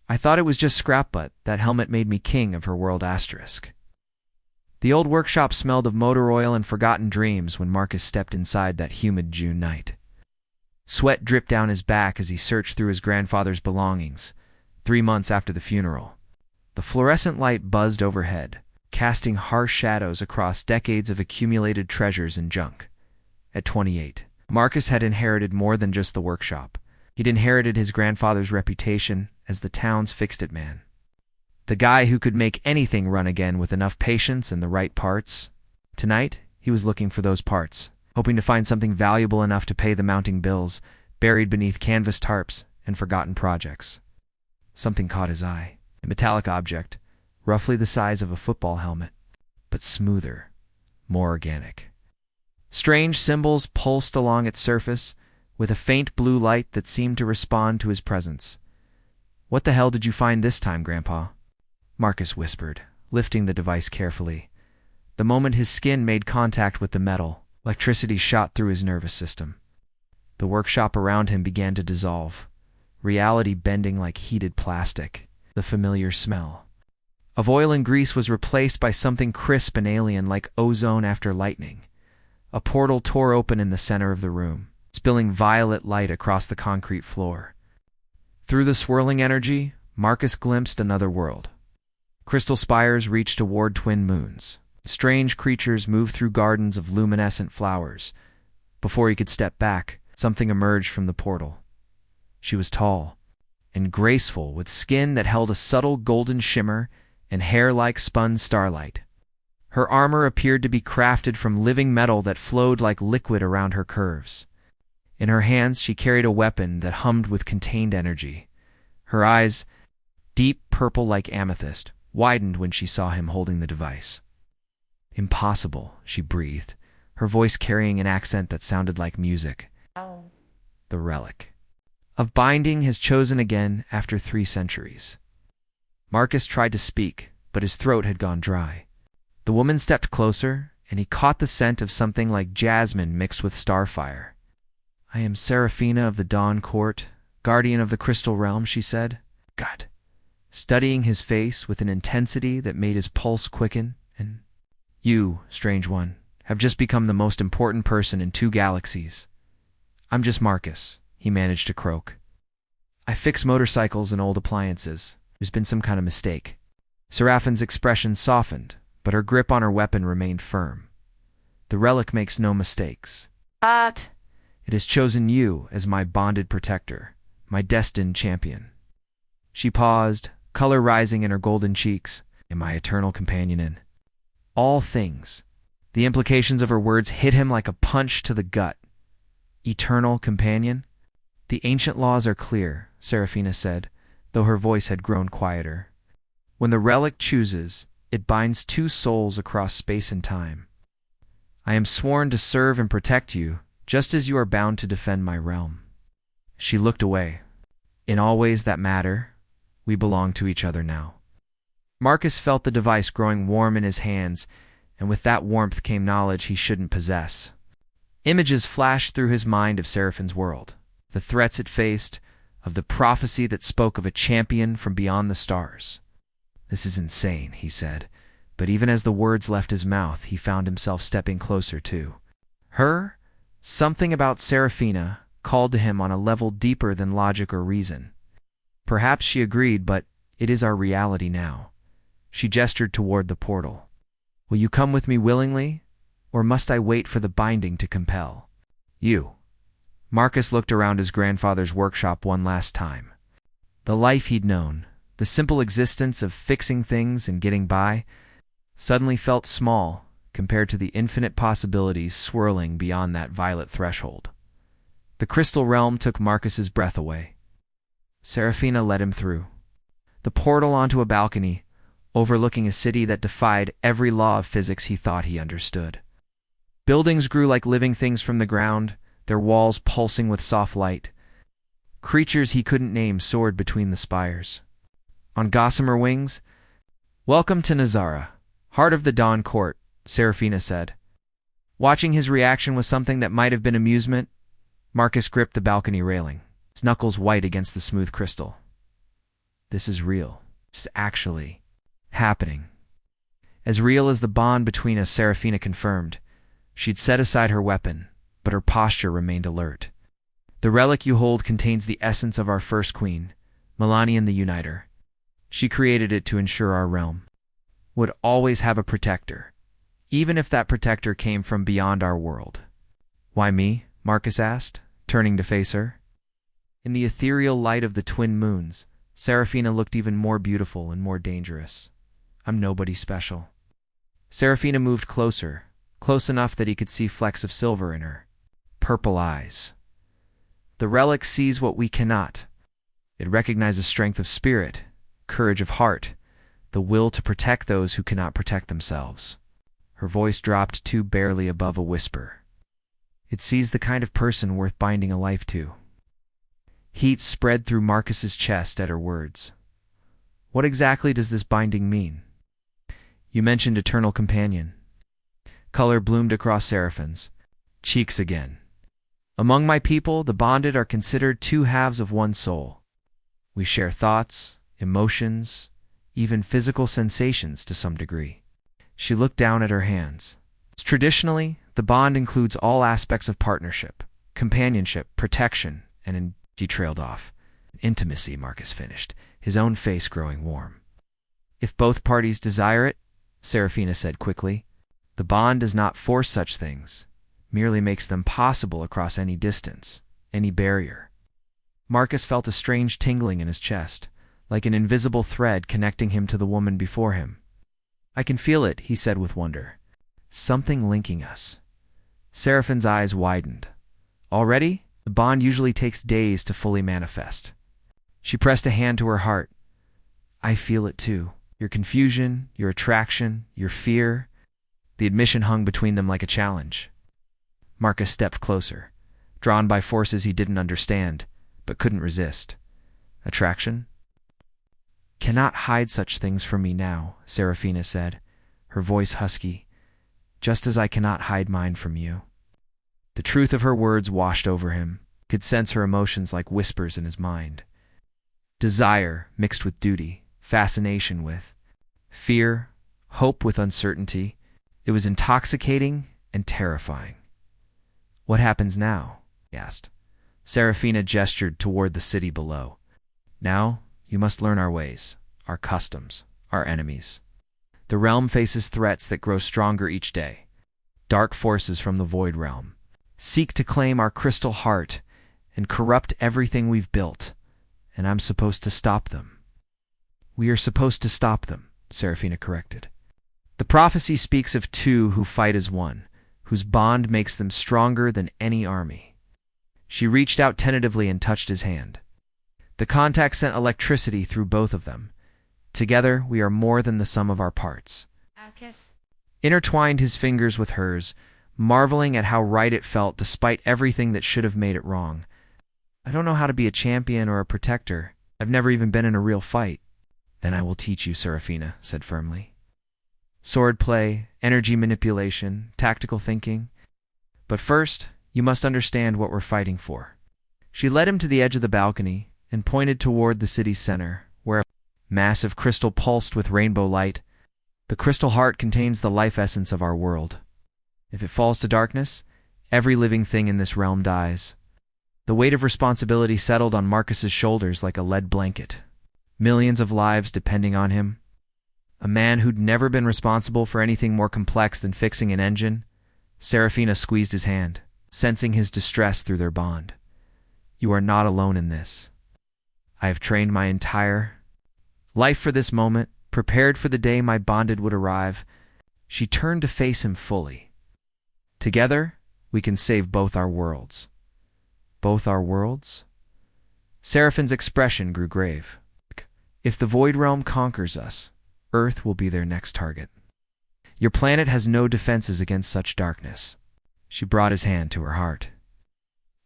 I thought it was just scrap, but that helmet made me king of her world asterisk. The old workshop smelled of motor oil and forgotten dreams when Marcus stepped inside that humid June night. Sweat dripped down his back as he searched through his grandfather's belongings, 3 months after the funeral. The fluorescent light buzzed overhead, casting harsh shadows across decades of accumulated treasures and junk. At 28, Marcus had inherited more than just the workshop. He'd inherited his grandfather's reputation as the town's fix-it man. The guy who could make anything run again with enough patience and the right parts. Tonight, he was looking for those parts, hoping to find something valuable enough to pay the mounting bills, buried beneath canvas tarps and forgotten projects. Something caught his eye, a metallic object, roughly the size of a football helmet, but smoother, more organic. Strange symbols pulsed along its surface, with a faint blue light that seemed to respond to his presence. "What the hell did you find this time, Grandpa?" Marcus whispered, lifting the device carefully. The moment his skin made contact with the metal, electricity shot through his nervous system. The workshop around him began to dissolve, reality bending like heated plastic, the familiar smell of oil and grease was replaced by something crisp and alien like ozone after lightning. A portal tore open in the center of the room, spilling violet light across the concrete floor. Through the swirling energy, Marcus glimpsed another world. Crystal spires reached toward twin moons. Strange creatures moved through gardens of luminescent flowers. Before he could step back, something emerged from the portal. She was tall and graceful, with skin that held a subtle golden shimmer and hair like spun starlight. Her armor appeared to be crafted from living metal that flowed like liquid around her curves. In her hands, she carried a weapon that hummed with contained energy. Her eyes, deep purple like amethyst, widened when she saw him holding the device. "Impossible," she breathed, her voice carrying an accent that sounded like music. Oh. "The relic of binding has chosen again after 3 centuries." Marcus tried to speak, but his throat had gone dry. The woman stepped closer, and he caught the scent of something like jasmine mixed with starfire. "I am Seraphina of the Dawn Court, guardian of the Crystal Realm," she said. God. Studying his face with an intensity that made his pulse quicken, "and you, strange one, have just become the most important person in 2 galaxies. I'm just Marcus," he managed to croak. "I fix motorcycles and old appliances. There's been some kind of mistake." Seraphine's expression softened, but her grip on her weapon remained firm. "The relic makes no mistakes. But It has chosen you as my bonded protector, my destined champion." She paused, color rising in her golden cheeks, "and my eternal companion in all things." The implications of her words hit him like a punch to the gut. Eternal companion? "The ancient laws are clear," Seraphina said, though her voice had grown quieter. "When the relic chooses, it binds 2 souls across space and time. I am sworn to serve and protect you, just as you are bound to defend my realm." She looked away. "In all ways that matter, we belong to each other now." Marcus felt the device growing warm in his hands, and with that warmth came knowledge he shouldn't possess. Images flashed through his mind of Seraphine's world, the threats it faced, of the prophecy that spoke of a champion from beyond the stars. "This is insane," he said, but even as the words left his mouth, he found himself stepping closer to her. Something about Seraphina called to him on a level deeper than logic or reason. Perhaps she agreed, but it is our reality now. She gestured toward the portal. "Will you come with me willingly, or must I wait for the binding to compel you?" Marcus looked around his grandfather's workshop one last time. The life he'd known, the simple existence of fixing things and getting by, suddenly felt small compared to the infinite possibilities swirling beyond that violet threshold. The crystal realm took Marcus's breath away. Seraphina led him through the portal onto a balcony, overlooking a city that defied every law of physics he thought he understood. Buildings grew like living things from the ground, their walls pulsing with soft light. Creatures he couldn't name soared between the spires. On gossamer wings, "Welcome to Nazara, heart of the Dawn Court," Seraphina said. Watching his reaction was something that might have been amusement. Marcus gripped the balcony railing, his knuckles white against the smooth crystal. This is real. It's actually happening. As real as the bond between us, Seraphina confirmed. She'd set aside her weapon, but her posture remained alert. The relic you hold contains the essence of our first queen, Melanian the Uniter. She created it to ensure our realm would always have a protector, even if that protector came from beyond our world. Why me? Marcus asked, turning to face her. In the ethereal light of the twin moons, Seraphina looked even more beautiful and more dangerous. I'm nobody special. Seraphina moved closer, close enough that he could see flecks of silver in her purple eyes. The relic sees what we cannot. It recognizes strength of spirit, courage of heart, the will to protect those who cannot protect themselves. Her voice dropped to barely above a whisper. It sees the kind of person worth binding a life to. Heat spread through Marcus's chest at her words. What exactly does this binding mean? You mentioned eternal companion. Color bloomed across Seraphine's cheeks again. Among my people, the bonded are considered two halves of one soul. We share thoughts, emotions, even physical sensations to some degree. She looked down at her hands. Traditionally, the bond includes all aspects of partnership, companionship, protection, and she trailed off. Intimacy, Marcus finished, his own face growing warm. If both parties desire it, Seraphina said quickly, the bond does not force such things, merely makes them possible across any distance, any barrier. Marcus felt a strange tingling in his chest, like an invisible thread connecting him to the woman before him. I can feel it, he said with wonder. Something linking us. Seraphine's eyes widened. Already? The bond usually takes days to fully manifest. She pressed a hand to her heart. I feel it too. Your confusion, your attraction, your fear. The admission hung between them like a challenge. Marcus stepped closer, drawn by forces he didn't understand, but couldn't resist. Attraction? Cannot hide such things from me now, Seraphina said, her voice husky, just as I cannot hide mine from you. The truth of her words washed over him, could sense her emotions like whispers in his mind. Desire mixed with duty, fascination with fear, hope with uncertainty. It was intoxicating and terrifying. What happens now? He asked. Seraphina gestured toward the city below. Now, you must learn our ways, our customs, our enemies. The realm faces threats that grow stronger each day. Dark forces from the Void Realm seek to claim our crystal heart and corrupt everything we've built, and I'm supposed to stop them. We are supposed to stop them, Seraphina corrected. The prophecy speaks of two who fight as one, whose bond makes them stronger than any army. She reached out tentatively and touched his hand. The contact sent electricity through both of them. Together, we are more than the sum of our parts. Intertwined his fingers with hers, marveling at how right it felt despite everything that should have made it wrong. I don't know how to be a champion or a protector. I've never even been in a real fight. Then I will teach you, Seraphina said firmly. Swordplay, energy manipulation, tactical thinking. But first, you must understand what we're fighting for. She led him to the edge of the balcony and pointed toward the city's center, where a massive crystal pulsed with rainbow light. The crystal heart contains the life essence of our world. If it falls to darkness, every living thing in this realm dies. The weight of responsibility settled on Marcus's shoulders like a lead blanket. Millions of lives depending on him. A man who'd never been responsible for anything more complex than fixing an engine. Seraphina squeezed his hand, sensing his distress through their bond. You are not alone in this. I have trained my entire life for this moment, prepared for the day my bonded would arrive. She turned to face him fully. Together, we can save both our worlds. Both our worlds? Seraphine's expression grew grave. If the Void Realm conquers us, Earth will be their next target. Your planet has no defenses against such darkness. She brought his hand to her heart.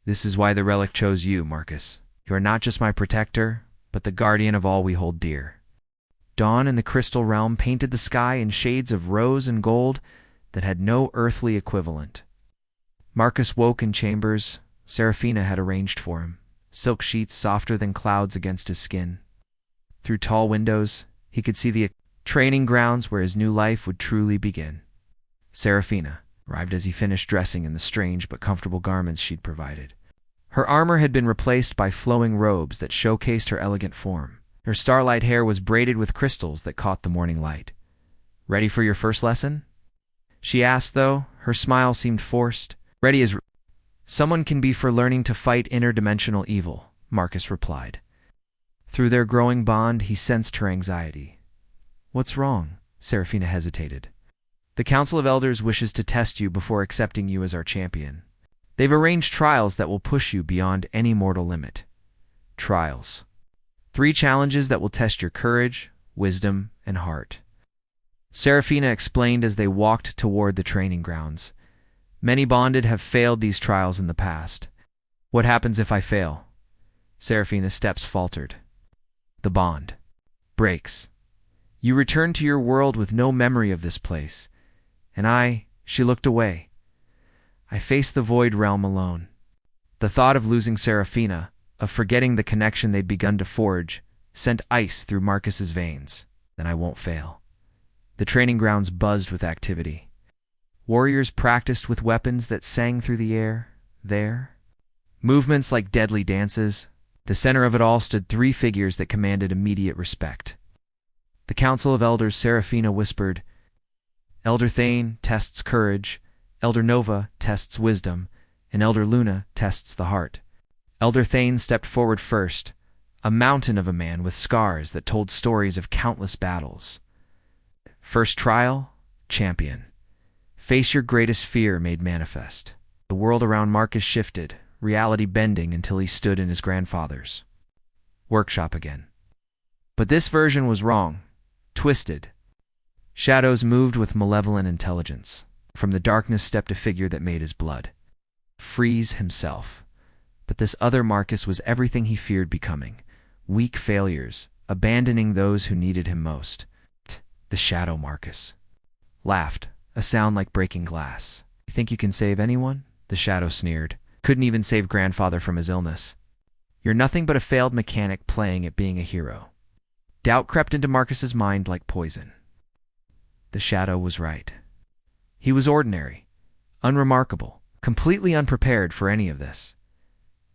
This is why the relic chose you, Marcus. You are not just my protector, but the guardian of all we hold dear. Dawn in the crystal realm painted the sky in shades of rose and gold that had no earthly equivalent. Marcus woke in chambers Seraphina had arranged for him, silk sheets softer than clouds against his skin. Through tall windows, he could see the training grounds where his new life would truly begin. Seraphina arrived as he finished dressing in the strange but comfortable garments she'd provided. Her armor had been replaced by flowing robes that showcased her elegant form. Her starlight hair was braided with crystals that caught the morning light. "Ready for your first lesson?" she asked, though her smile seemed forced. "Ready as someone can be for learning to fight interdimensional evil," Marcus replied. Through their growing bond, he sensed her anxiety. "What's wrong?" Seraphina hesitated. "The Council of Elders wishes to test you before accepting you as our champion. They've arranged trials that will push you beyond any mortal limit." Trials. 3 challenges that will test your courage, wisdom, and heart. Seraphina explained as they walked toward the training grounds. "Many bonded have failed these trials in the past. What happens if I fail?" Seraphina's steps faltered. "The bond breaks. You return to your world with no memory of this place. And she looked away. "I face the void realm alone." The thought of losing Seraphina, of forgetting the connection they'd begun to forge, sent ice through Marcus's veins. "Then I won't fail." The training grounds buzzed with activity. Warriors practiced with weapons that sang through the air, there. Movements like deadly dances. The center of it all stood 3 figures that commanded immediate respect. The Council of Elders, Seraphina whispered. "Elder Thane tests courage, Elder Nova tests wisdom, and Elder Luna tests the heart." Elder Thane stepped forward first, a mountain of a man with scars that told stories of countless battles. "First trial, champion. Face your greatest fear made manifest." The world around Marcus shifted, reality bending until he stood in his grandfather's workshop again. But this version was wrong, twisted. Shadows moved with malevolent intelligence. From the darkness stepped a figure that made his blood freeze himself. But this other Marcus was everything he feared becoming. Weak failures, abandoning those who needed him most. The Shadow Marcus laughed, a sound like breaking glass. "You think you can save anyone?" The Shadow sneered. "Couldn't even save grandfather from his illness. You're nothing but a failed mechanic playing at being a hero." Doubt crept into Marcus's mind like poison. The Shadow was right. He was ordinary, unremarkable, completely unprepared for any of this.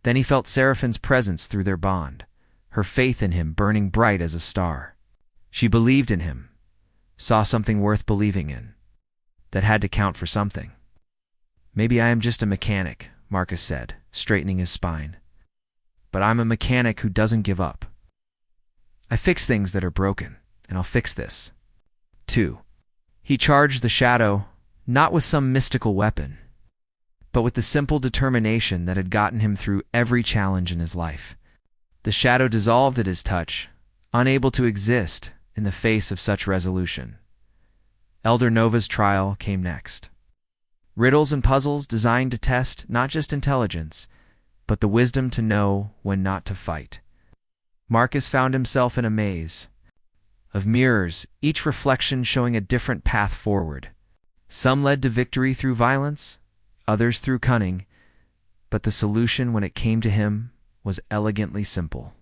Then he felt Seraphine's presence through their bond, her faith in him burning bright as a star. She believed in him, saw something worth believing in, that had to count for something. "Maybe I am just a mechanic," Marcus said, straightening his spine. "But I'm a mechanic who doesn't give up. I fix things that are broken, and I'll fix this, too." He charged the Shadow, not with some mystical weapon, but with the simple determination that had gotten him through every challenge in his life. The Shadow dissolved at his touch, unable to exist in the face of such resolution. Elder Nova's trial came next. Riddles and puzzles designed to test not just intelligence, but the wisdom to know when not to fight. Marcus found himself in a maze of mirrors, each reflection showing a different path forward. Some led to victory through violence, others through cunning, but the solution when it came to him was elegantly simple.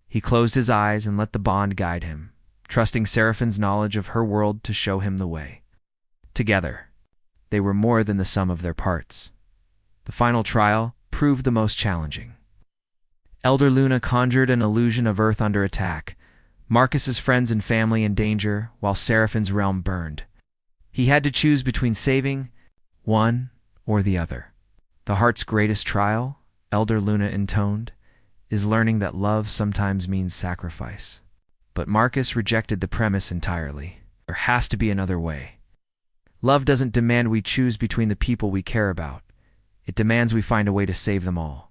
He closed his eyes and let the bond guide him, trusting Seraphine's knowledge of her world to show him the way. Together, they were more than the sum of their parts. The final trial proved the most challenging. Elder Luna conjured an illusion of Earth under attack, Marcus's friends and family in danger, while Seraphine's realm burned. He had to choose between saving one or the other. "The heart's greatest trial," Elder Luna intoned, "is learning that love sometimes means sacrifice." But Marcus rejected the premise entirely. There has to be another way. Love doesn't demand we choose between the people we care about. It demands we find a way to save them all.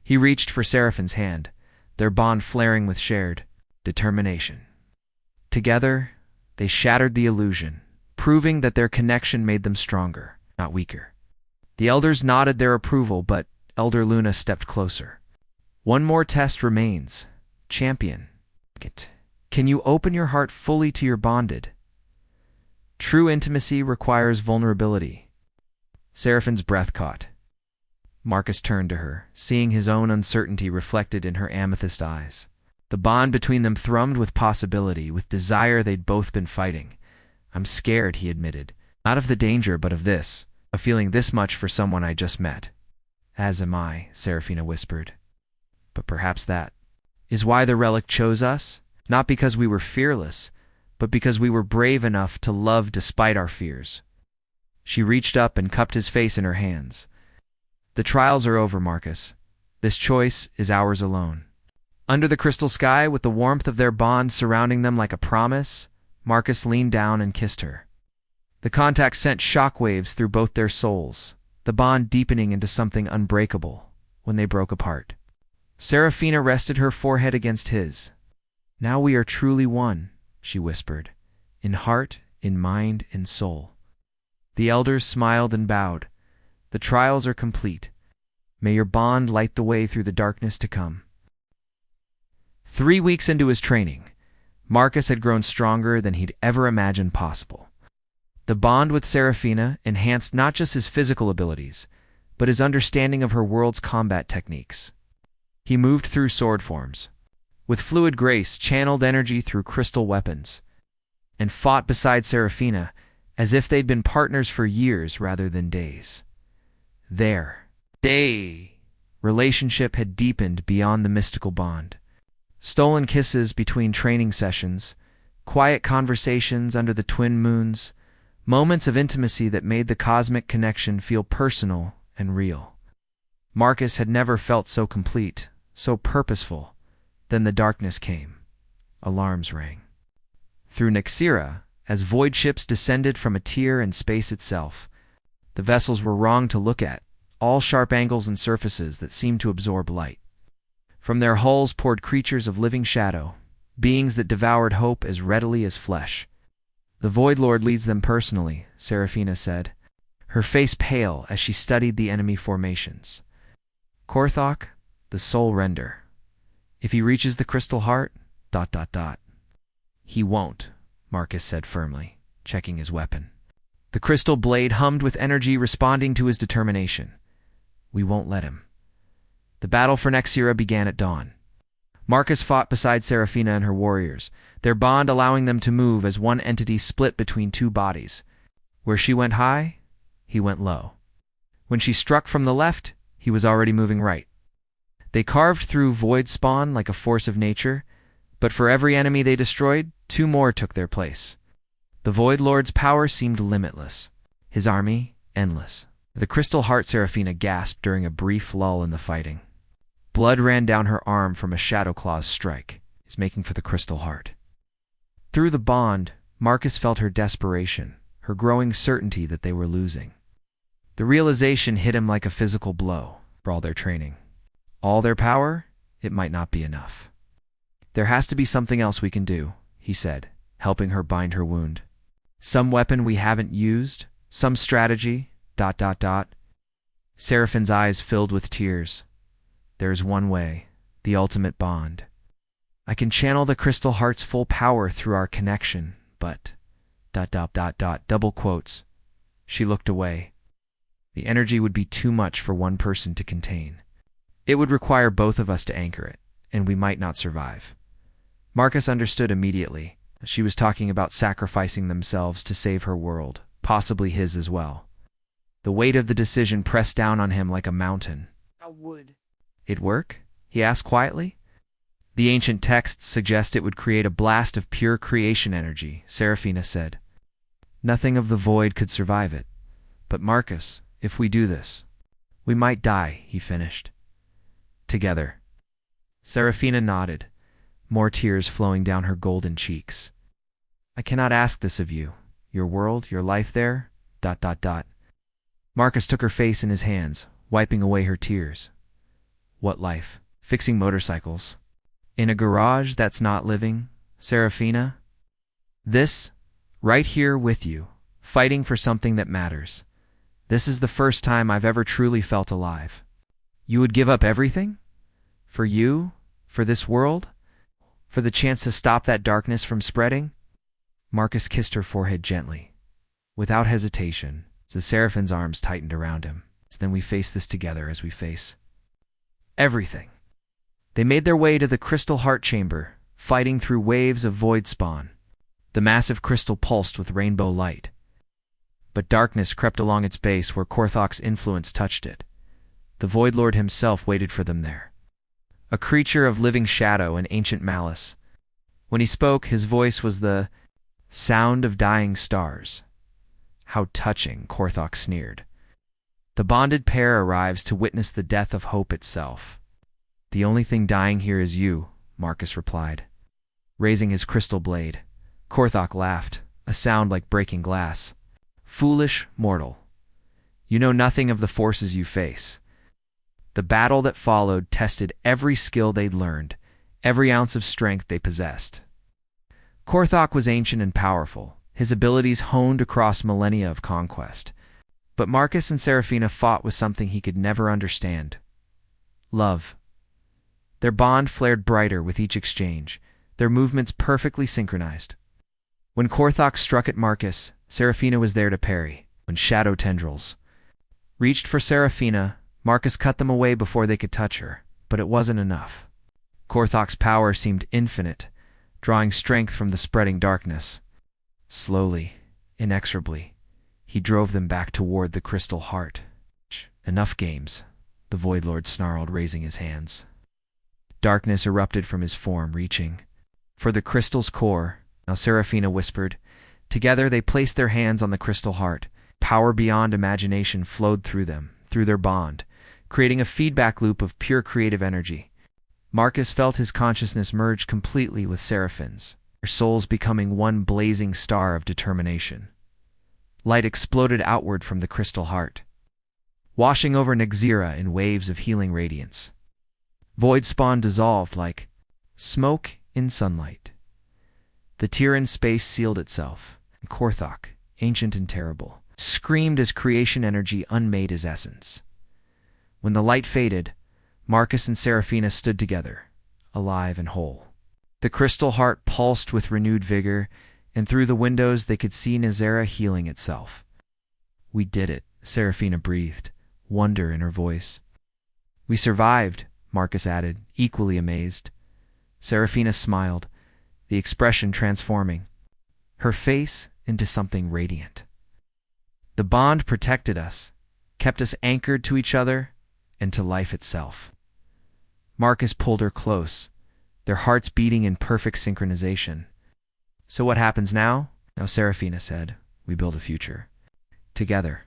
He reached for Seraphine's hand, their bond flaring with shared determination. Together, they shattered the illusion, proving that their connection made them stronger, not weaker. The elders nodded their approval, but Elder Luna stepped closer. "One more test remains. Champion, can you open your heart fully to your bonded? True intimacy requires vulnerability." Seraphine's breath caught. Marcus turned to her, seeing his own uncertainty reflected in her amethyst eyes. The bond between them thrummed with possibility, with desire they'd both been fighting. "I'm scared," he admitted. "Not of the danger, but of this, of feeling this much for someone I just met." "As am I," Serafina whispered. "But perhaps that is why the relic chose us? Not because we were fearless, but because we were brave enough to love despite our fears." She reached up and cupped his face in her hands. "The trials are over, Marcus. This choice is ours alone." Under the crystal sky, with the warmth of their bond surrounding them like a promise, Marcus leaned down and kissed her. The contact sent shockwaves through both their souls, the bond deepening into something unbreakable when they broke apart. Serafina rested her forehead against his. "Now we are truly one," she whispered, "in heart, in mind, in soul." The elders smiled and bowed. "The trials are complete. May your bond light the way through the darkness to come." 3 weeks into his training, Marcus had grown stronger than he'd ever imagined possible. The bond with Serafina enhanced not just his physical abilities, but his understanding of her world's combat techniques. He moved through sword forms, with fluid grace channeled energy through crystal weapons, and fought beside Serafina as if they'd been partners for years rather than days. Their relationship had deepened beyond the mystical bond. Stolen kisses between training sessions, quiet conversations under the twin moons, moments of intimacy that made the cosmic connection feel personal and real. Marcus had never felt so complete, so purposeful. Then the darkness came. Alarms rang. Through Nexira, as void ships descended from a tier in space itself, the vessels were wrong to look at, all sharp angles and surfaces that seemed to absorb light. From their hulls poured creatures of living shadow, beings that devoured hope as readily as flesh. "The Void Lord leads them personally," Serafina said, her face pale as she studied the enemy formations. "Korthok, the Soul Render. If he reaches the Crystal Heart, ... He won't," Marcus said firmly, checking his weapon. The crystal blade hummed with energy responding to his determination. "We won't let him." The battle for Nexira began at dawn. Marcus fought beside Serafina and her warriors, their bond allowing them to move as one entity split between two bodies. Where she went high, he went low. When she struck from the left, he was already moving right. They carved through void spawn like a force of nature, but for every enemy they destroyed, 2 more took their place. The Void Lord's power seemed limitless, his army endless. The Crystal Heart Serafina gasped during a brief lull in the fighting. Blood ran down her arm from a Shadow Claw's strike. He's making for the Crystal Heart. Through the bond, Marcus felt her desperation, her growing certainty that they were losing. The realization hit him like a physical blow. For all their training, all their power, it might not be enough. "There has to be something else we can do," he said, helping her bind her wound. "Some weapon we haven't used, some strategy, ... Seraphine's eyes filled with tears. "There's one way, the ultimate bond. I can channel the Crystal Heart's full power through our connection, but ... double quotes. She looked away. "The energy would be too much for one person to contain. It would require both of us to anchor it, and we might not survive." Marcus understood immediately. She was talking about sacrificing themselves to save her world, possibly his as well. The weight of the decision pressed down on him like a mountain. "How would it work?" he asked quietly. "The ancient texts suggest it would create a blast of pure creation energy," Serafina said. "Nothing of the void could survive it. But Marcus, if we do this, we might die," he finished. "Together." Serafina nodded, more tears flowing down her golden cheeks. "I cannot ask this of you. Your world, your life there, ... Marcus took her face in his hands, wiping away her tears. "What life? Fixing motorcycles? In a garage that's not living, Serafina? This, right here with you, fighting for something that matters. This is the first time I've ever truly felt alive." "You would give up everything? For you? For this world? For the chance to stop that darkness from spreading?" Marcus kissed her forehead gently. Without hesitation, the Seraphine's arms tightened around him. "Then we face this together as we face everything." They made their way to the crystal heart chamber, fighting through waves of void spawn. The massive crystal pulsed with rainbow light. But darkness crept along its base where Korthok's influence touched it. The Void Lord himself waited for them there. A creature of living shadow and ancient malice. When he spoke, his voice was the sound of dying stars. How touching, Korthok sneered. The bonded pair arrives to witness the death of hope itself. The only thing dying here is you, Marcus replied. Raising his crystal blade, Korthok laughed, a sound like breaking glass. Foolish mortal. You know nothing of the forces you face. The battle that followed tested every skill they'd learned, every ounce of strength they possessed. Korthok was ancient and powerful, his abilities honed across millennia of conquest. But Marcus and Seraphina fought with something he could never understand. Love. Their bond flared brighter with each exchange, their movements perfectly synchronized. When Korthok struck at Marcus, Seraphina was there to parry. When shadow tendrils reached for Seraphina, Marcus cut them away before they could touch her, but it wasn't enough. Korthok's power seemed infinite, drawing strength from the spreading darkness. Slowly, inexorably, he drove them back toward the crystal heart. Enough games, the Void Lord snarled, raising his hands. Darkness erupted from his form, reaching for the crystal's core. Now Seraphina whispered. Together they placed their hands on the crystal heart. Power beyond imagination flowed through them, through their bond, creating a feedback loop of pure creative energy. Marcus felt his consciousness merge completely with Seraphine's, their souls becoming one blazing star of determination. Light exploded outward from the crystal heart, washing over Nexira in waves of healing radiance. Void spawn dissolved like smoke in sunlight. The tear in space sealed itself, and Korthok, ancient and terrible, screamed as creation energy unmade his essence. When the light faded, Marcus and Seraphina stood together, alive and whole. The crystal heart pulsed with renewed vigor, and through the windows they could see Nexira healing itself. We did it, Seraphina breathed, wonder in her voice. We survived, Marcus added, equally amazed. Seraphina smiled, the expression transforming her face into something radiant. The bond protected us, kept us anchored to each other and to life itself. Marcus pulled her close, their hearts beating in perfect synchronization. So what happens now? Now Seraphina said, we build a future. Together.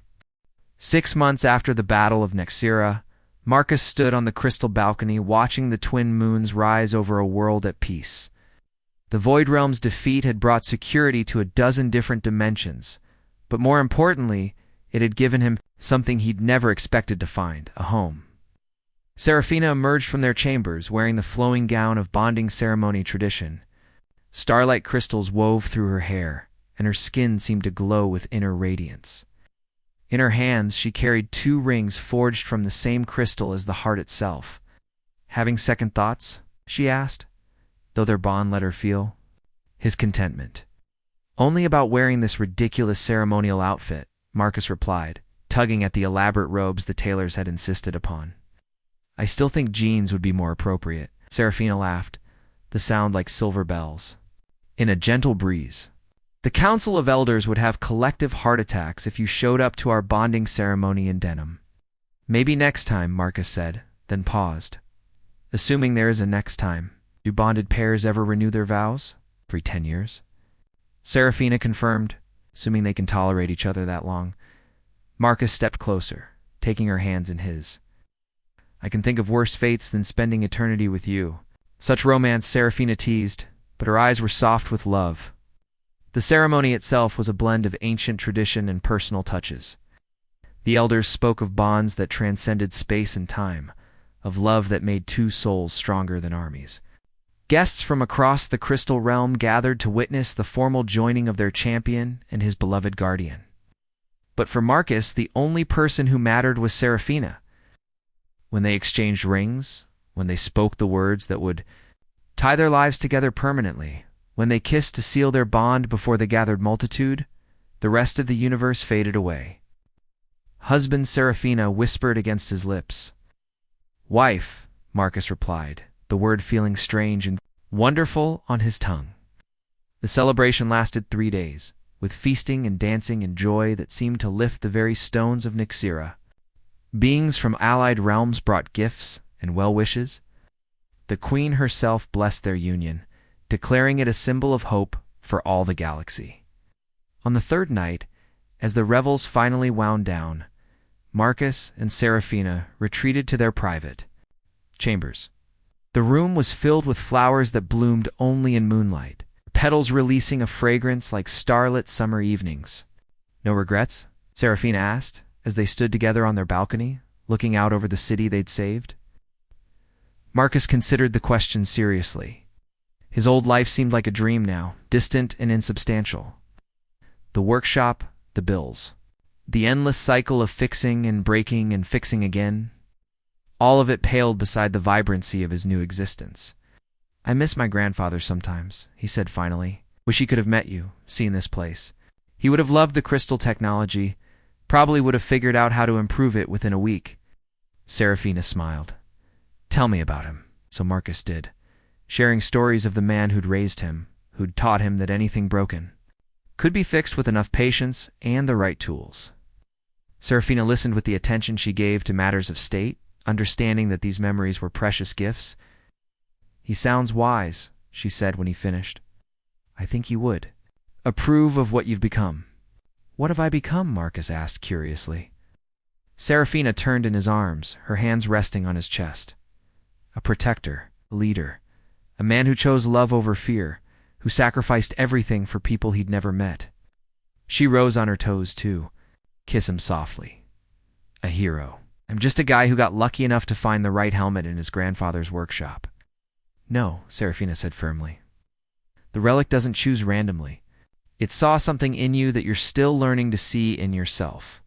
6 months after the Battle of Nexira, Marcus stood on the crystal balcony watching the twin moons rise over a world at peace. The Void Realm's defeat had brought security to a dozen different dimensions, but more importantly, it had given him something he'd never expected to find, a home. Seraphina emerged from their chambers wearing the flowing gown of bonding ceremony tradition. Starlight crystals wove through her hair, and her skin seemed to glow with inner radiance. In her hands she carried 2 rings forged from the same crystal as the heart itself. Having second thoughts? She asked, though their bond let her feel his contentment. Only about wearing this ridiculous ceremonial outfit, Marcus replied, tugging at the elaborate robes the tailors had insisted upon. I still think jeans would be more appropriate, Seraphina laughed, the sound like silver bells. In a gentle breeze. The Council of Elders would have collective heart attacks if you showed up to our bonding ceremony in denim. Maybe next time, Marcus said, then paused. Assuming there is a next time, do bonded pairs ever renew their vows? Every 10 years? Seraphina confirmed, assuming they can tolerate each other that long. Marcus stepped closer, taking her hands in his. I can think of worse fates than spending eternity with you. Such romance, Seraphina teased, but her eyes were soft with love. The ceremony itself was a blend of ancient tradition and personal touches. The elders spoke of bonds that transcended space and time, of love that made 2 souls stronger than armies. Guests from across the crystal realm gathered to witness the formal joining of their champion and his beloved guardian. But for Marcus, the only person who mattered was Seraphina. When they exchanged rings, when they spoke the words that would tie their lives together permanently, when they kissed to seal their bond before the gathered multitude, the rest of the universe faded away. Husband Seraphina whispered against his lips. Wife, Marcus replied, the word feeling strange and wonderful on his tongue. The celebration lasted 3 days, with feasting and dancing and joy that seemed to lift the very stones of Nyxera. Beings from allied realms brought gifts and well wishes. The queen herself blessed their union, declaring it a symbol of hope for all the galaxy. On the third night, as the revels finally wound down, Marcus and Seraphina retreated to their private chambers. The room was filled with flowers that bloomed only in moonlight, petals releasing a fragrance like starlit summer evenings. "No regrets?" Seraphina asked, as they stood together on their balcony, looking out over the city they'd saved. Marcus considered the question seriously. His old life seemed like a dream now, distant and insubstantial. The workshop, the bills, the endless cycle of fixing and breaking and fixing again, all of it paled beside the vibrancy of his new existence. "I miss my grandfather sometimes," he said finally. "Wish he could have met you, seen this place. He would have loved the crystal technology, probably would have figured out how to improve it within a week." Seraphina smiled. "Tell me about him." So Marcus did, sharing stories of the man who'd raised him, who'd taught him that anything broken could be fixed with enough patience and the right tools. Seraphina listened with the attention she gave to matters of state, understanding that these memories were precious gifts. "He sounds wise," she said when he finished. "I think you would approve of what you've become." "What have I become?" Marcus asked curiously. Seraphina turned in his arms, her hands resting on his chest. A protector, a leader, a man who chose love over fear, who sacrificed everything for people he'd never met. She rose on her toes too. "Kiss him softly. A hero. I'm just a guy who got lucky enough to find the right helmet in his grandfather's workshop." "No," Seraphina said firmly. "The relic doesn't choose randomly. It saw something in you that you're still learning to see in yourself."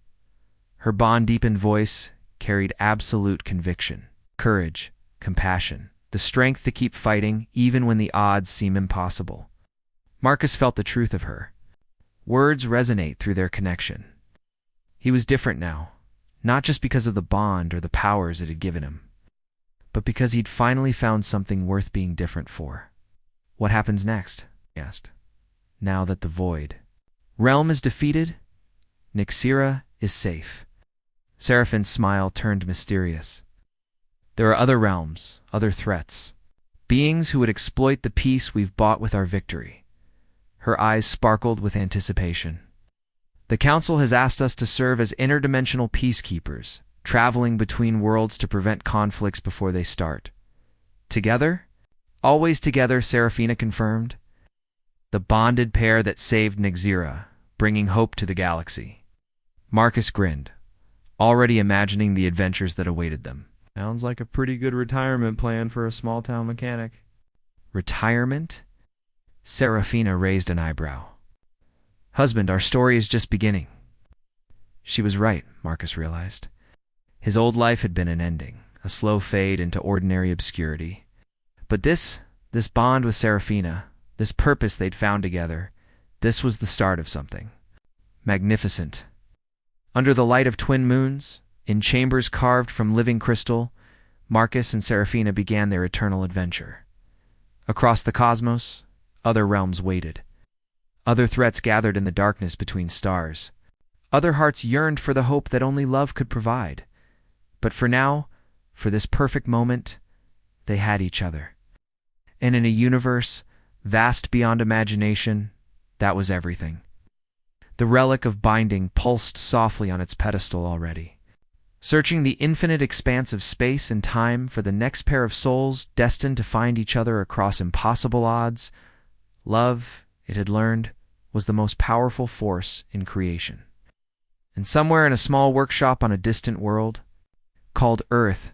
Her bond-deepened voice carried absolute conviction, courage, compassion, the strength to keep fighting even when the odds seem impossible. Marcus felt the truth of her. Words resonate through their connection. He was different now, not just because of the bond or the powers it had given him, but because he'd finally found something worth being different for. "What happens next?" he asked. "Now that the void realm is defeated, Nyxera is safe." Seraphine's smile turned mysterious. "There are other realms, other threats, beings who would exploit the peace we've bought with our victory." Her eyes sparkled with anticipation. "The Council has asked us to serve as interdimensional peacekeepers, traveling between worlds to prevent conflicts before they start. Together? Always together," Seraphina confirmed. "The bonded pair that saved Nyxera, bringing hope to the galaxy." Marcus grinned, already imagining the adventures that awaited them. "Sounds like a pretty good retirement plan for a small-town mechanic." "Retirement?" Seraphina raised an eyebrow. "Husband, our story is just beginning." She was right, Marcus realized. His old life had been an ending, a slow fade into ordinary obscurity. But this bond with Seraphina, this purpose they'd found together, this was the start of something magnificent. Under the light of twin moons, in chambers carved from living crystal, Marcus and Seraphina began their eternal adventure. Across the cosmos, other realms waited. Other threats gathered in the darkness between stars. Other hearts yearned for the hope that only love could provide. But for now, for this perfect moment, they had each other. And in a universe vast beyond imagination, that was everything. The relic of binding pulsed softly on its pedestal already, searching the infinite expanse of space and time for the next pair of souls destined to find each other across impossible odds. Love, it had learned, was the most powerful force in creation. And somewhere in a small workshop on a distant world, called Earth,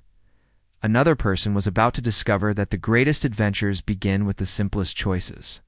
another person was about to discover that the greatest adventures begin with the simplest choices.